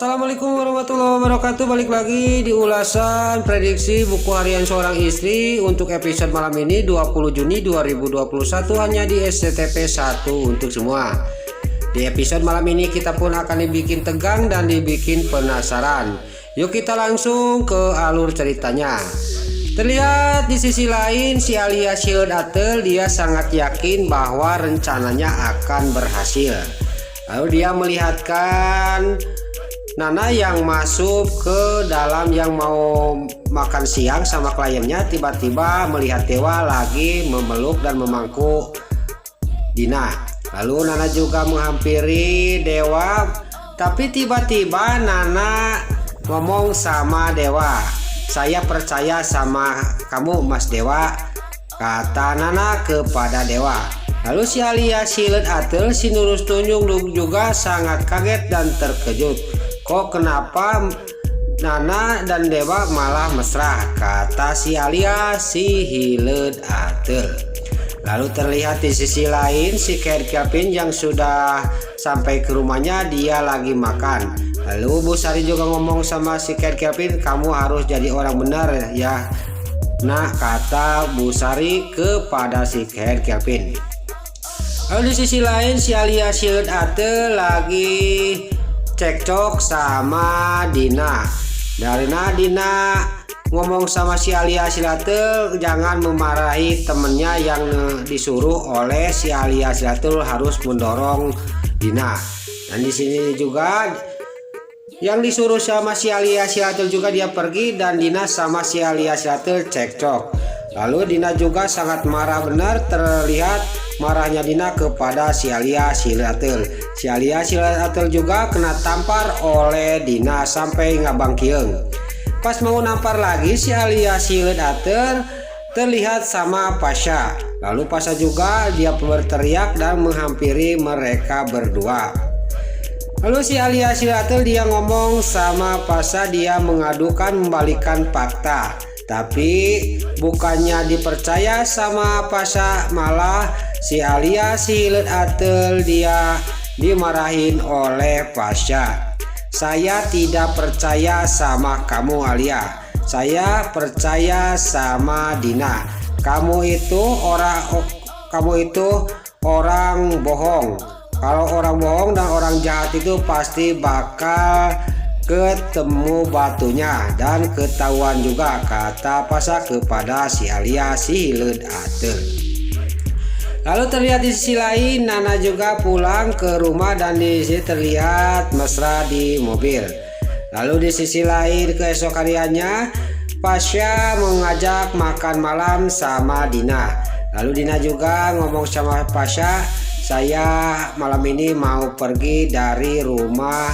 Assalamualaikum warahmatullahi wabarakatuh. Balik lagi di ulasan prediksi buku harian seorang istri untuk episode malam ini 20 Juni 2021 hanya di SCTP 1 untuk semua. Di episode malam ini kita pun akan dibikin tegang dan dibikin penasaran. Yuk kita langsung ke alur ceritanya. Terlihat di sisi lain si Alia Shield Atel, dia sangat yakin bahwa rencananya akan berhasil. Lalu dia melihatkan Nana yang masuk ke dalam yang mau makan siang sama kliennya, tiba-tiba melihat Dewa lagi memeluk dan memangku Dina. Lalu Nana juga menghampiri Dewa, tapi tiba-tiba Nana ngomong sama Dewa, "Saya percaya sama kamu Mas Dewa," kata Nana kepada Dewa. Lalu si Alia Shield Atel, si Nurus Tunjung juga sangat kaget dan terkejut. "Kok kenapa Nana dan Dewa malah mesra?" kata si Alia Shield Atel. Lalu terlihat di sisi lain si Kevin yang sudah sampai ke rumahnya, dia lagi makan. Lalu Bu Sari juga ngomong sama si Kevin, "Kamu harus jadi orang benar ya nak," kata Bu Sari kepada si Kevin. Lalu di sisi lain si Alia Shield Atel lagi cekcok sama Dina. Karena Dina ngomong sama si Alia Shield Atel jangan memarahi temennya yang disuruh oleh si Alia Shield Atel harus mendorong Dina. Dan di sini juga yang disuruh sama si Alia Shield Atel juga dia pergi dan Dina sama si Alia Shield Atel cekcok. Lalu Dina juga sangat marah, benar terlihat marahnya Dina kepada si Alia Shield Atel. Si Alia Shield Atel juga kena tampar oleh Dina sampai ngabang kieng. Pas mau nampar lagi si Alia Shield Atel terlihat sama Pasha. Lalu Pasha juga dia berteriak dan menghampiri mereka berdua. Lalu si Alia Shield Atel dia ngomong sama Pasha, dia mengadukan membalikan fakta. Tapi bukannya dipercaya sama Pasha, malah si Alia Shield Atel dia dimarahin oleh Pasha. "Saya tidak percaya sama kamu Alia, saya percaya sama Dina. Kamu itu orang bohong. Kalau orang bohong dan orang jahat itu pasti bakal ketemu batunya dan ketahuan juga," kata Pasha kepada si Alia Shield Atel. Lalu terlihat di sisi lain Nana juga pulang ke rumah dan di sini terlihat mesra di mobil. Lalu di sisi lain keesokan harinya Pasha mengajak makan malam sama Dina. Lalu Dina juga ngomong sama Pasha, "Saya malam ini mau pergi dari rumah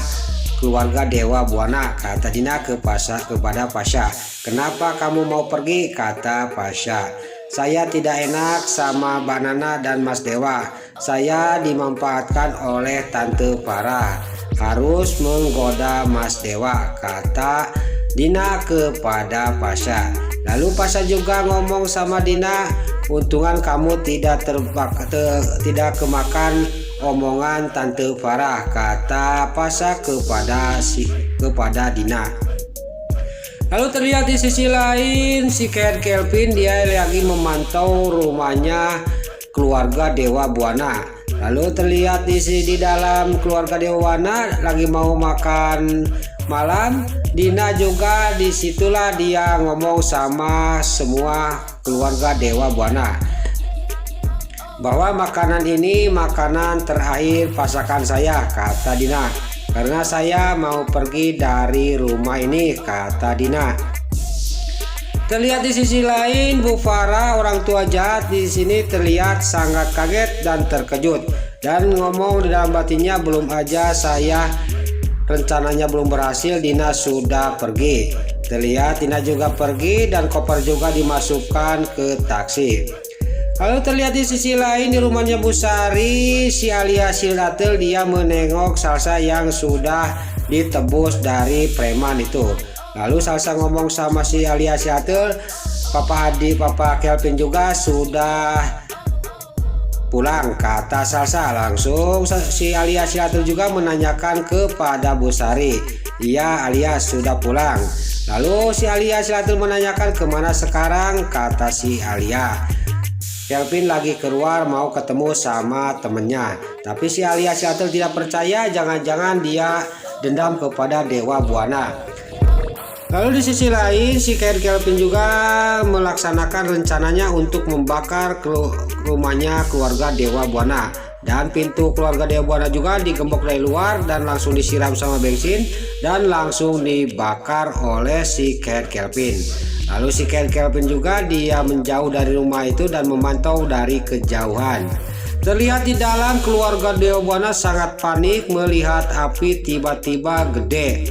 keluarga Dewa Buana," kata Dina kepada Pasha. "Kenapa kamu mau pergi?" kata Pasha. "Saya tidak enak sama Mbak Nana dan Mas Dewa. Saya dimanfaatkan oleh Tante Farah, harus menggoda Mas Dewa," kata Dina kepada Pasha. Lalu Pasha juga ngomong sama Dina, "Untungan kamu tidak kemakan omongan Tante Farah," kata Pasha kepada Dina. Lalu terlihat di sisi lain si Kelvin dia lagi memantau rumahnya keluarga Dewa Buana. Lalu terlihat di dalam keluarga Dewa Buana lagi mau makan malam. Dina juga disitulah dia ngomong sama semua keluarga Dewa Buana bahwa makanan ini makanan terakhir pasangan saya, kata Dina. "Karena saya mau pergi dari rumah ini," kata Dina. Terlihat di sisi lain Bu Farah, orang tua jahat, di sini terlihat sangat kaget dan terkejut dan ngomong di dalam batinnya, "Belum aja saya rencananya belum berhasil, Dina sudah pergi." Terlihat Dina juga pergi dan koper juga dimasukkan ke taksi. Lalu terlihat di sisi lain di rumahnya Bu Sari, si Alia Shield Atel dia menengok Salsa yang sudah ditebus dari preman itu. Lalu Salsa ngomong sama si Alia Shield Atel, Papa Kevin juga sudah pulang, kata Salsa. Langsung si alias Silatul juga menanyakan kepada Bu Sari. Iya, alias sudah pulang. Lalu si alias Silatul menanyakan kemana sekarang, kata si Alia. Kelvin lagi keluar mau ketemu sama temennya. Tapi si alias Silatul tidak percaya, jangan-jangan dia dendam kepada Dewa Buana. Lalu di sisi lain si Kelvin juga melaksanakan rencananya untuk membakar rumahnya keluarga Dewa Buana. Dan pintu keluarga Dewa Buana juga digembok dari luar dan langsung disiram sama bensin dan langsung dibakar oleh si Kelvin. Lalu si Kelvin juga dia menjauh dari rumah itu dan memantau dari kejauhan. Terlihat di dalam keluarga Dewa Buana sangat panik melihat api tiba-tiba gede.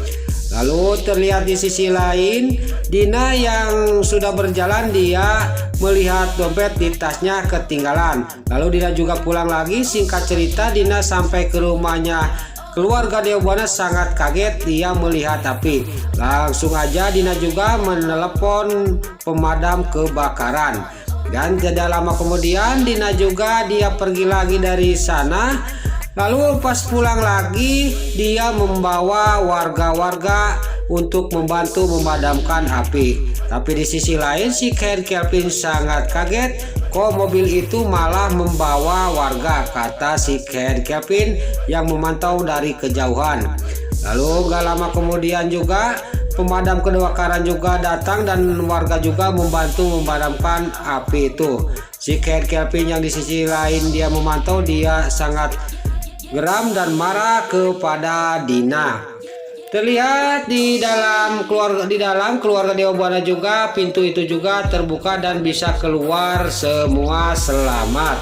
Lalu terlihat di sisi lain Dina yang sudah berjalan, dia melihat dompet di tasnya ketinggalan. Lalu Dina juga pulang lagi. Singkat cerita, Dina sampai ke rumahnya keluarga Dewa Buana sangat kaget dia melihat api. Langsung aja Dina juga menelepon pemadam kebakaran. Dan tidak lama kemudian Dina juga dia pergi lagi dari sana. Lalu pas pulang lagi dia membawa warga-warga untuk membantu memadamkan api. Tapi di sisi lain si Kelvin sangat kaget, kok mobil itu malah membawa warga, kata si Kelvin yang memantau dari kejauhan. Lalu gak lama kemudian juga pemadam kebakaran juga datang dan warga juga membantu memadamkan api itu. Si Kelvin yang di sisi lain dia memantau, dia sangat geram dan marah kepada Dina. Terlihat di dalam keluarga Dewa Buana juga pintu itu juga terbuka dan bisa keluar semua selamat.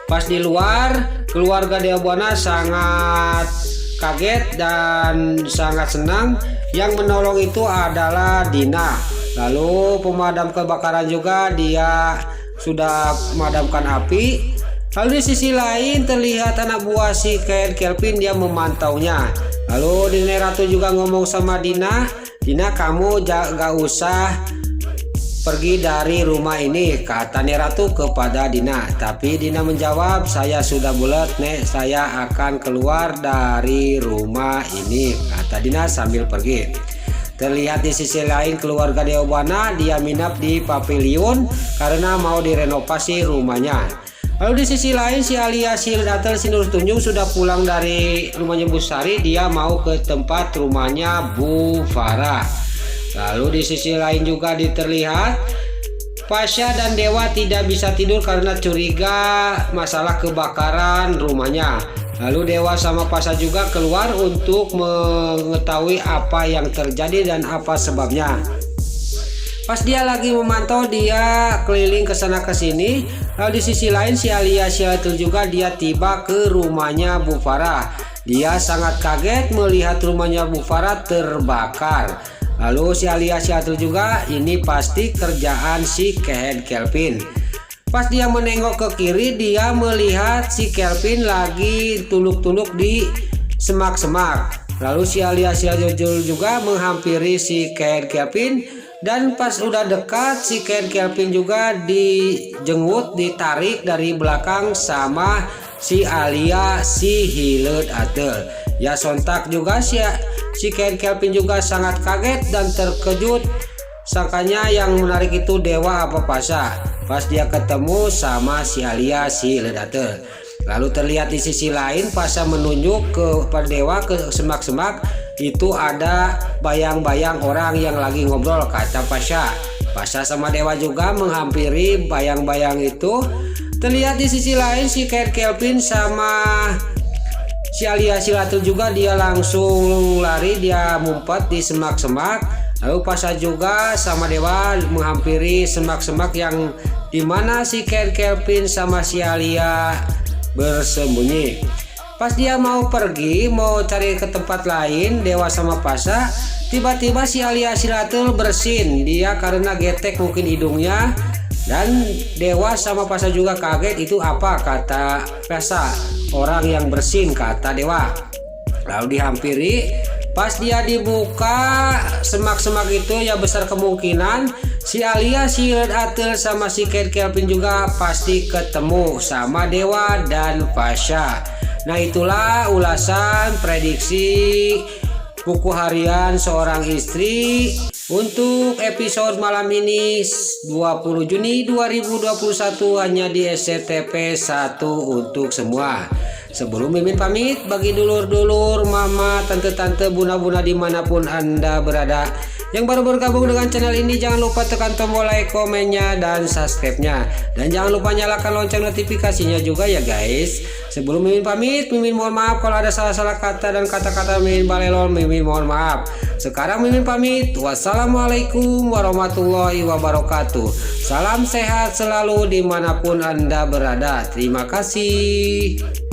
Pas di luar keluarga Dewa Buana sangat kaget dan sangat senang. Yang menolong itu adalah Dina. Lalu pemadam kebakaran juga dia sudah memadamkan api. Lalu di sisi lain terlihat anak buah si Kelvin dia memantaunya. Lalu Nenek Ratu juga ngomong sama Dina, Dina kamu gak usah pergi dari rumah ini, kata Nenek Ratu kepada Dina. Tapi Dina menjawab, saya sudah bulat Nek, saya akan keluar dari rumah ini, kata Dina sambil pergi. Terlihat di sisi lain keluarga Dewa Buana dia minap di pavilion karena mau direnovasi rumahnya. Lalu di sisi lain si alias Silatul si Nur Tunjung sudah pulang dari rumahnya Bu Sari, dia mau ke tempat rumahnya Bu Farah. Lalu di sisi lain juga terlihat Pasha dan Dewa tidak bisa tidur karena curiga masalah kebakaran rumahnya. Lalu Dewa sama Pasha juga keluar untuk mengetahui apa yang terjadi dan apa sebabnya. Pas dia lagi memantau, dia keliling ke sana ke sini. Lalu di sisi lain si alias Silatul juga dia tiba ke rumahnya Bu Farah. Dia sangat kaget melihat rumahnya Bu Farah terbakar. Lalu si alias Silatul juga ini pasti kerjaan si Kelvin. Pas dia menengok ke kiri, dia melihat si Kelvin lagi tunduk-tunduk di semak-semak. Lalu si alias Silatul juga menghampiri si Kelvin. Dan pas udah dekat si Kelvin juga dijenggut, ditarik dari belakang sama si Alia si Hileud Atel. Ya sontak juga si Kelvin juga sangat kaget dan terkejut. Sangkanya yang menarik itu Dewa apa Pasha. Pas dia ketemu sama si Alia si Hileud Atel. Lalu terlihat di sisi lain Pasha menunjuk kepada Dewa ke semak-semak. Itu ada bayang-bayang orang yang lagi ngobrol, kata Pasha. Pasha sama Dewa juga menghampiri bayang-bayang itu. Terlihat di sisi lain si Kelvin sama si alias Silatul juga dia langsung lari, dia ngumpet di semak-semak. Lalu Pasha juga sama Dewa menghampiri semak-semak yang dimana si Kelvin sama si Alia bersembunyi. Pas dia mau pergi, mau cari ke tempat lain, Dewa sama Pasha, tiba-tiba si alias Silatul bersin. Dia karena getek mungkin hidungnya. Dan Dewa sama Pasha juga kaget, itu apa, kata Pasha. Orang yang bersin, kata Dewa. Lalu dihampiri. Pas dia dibuka semak-semak itu ya besar kemungkinan Si Alia, si Red Atel sama si Kate Kelvin juga pasti ketemu sama Dewa dan Fasya. Nah, itulah ulasan prediksi buku harian seorang istri untuk episode malam ini 20 Juni 2021 hanya di SCTP 1 untuk semua. Sebelum Mimin pamit, bagi dulur-dulur, mama, tante-tante, bunda-bunda dimanapun Anda berada yang baru bergabung dengan channel ini, jangan lupa tekan tombol like, komennya, dan subscribe-nya. Dan jangan lupa nyalakan lonceng notifikasinya juga ya guys. Sebelum Mimin pamit, Mimin mohon maaf kalau ada salah-salah kata dan kata-kata Mimin balelon, Mimin mohon maaf. Sekarang Mimin pamit. Wassalamualaikum warahmatullahi wabarakatuh. Salam sehat selalu dimanapun Anda berada. Terima kasih.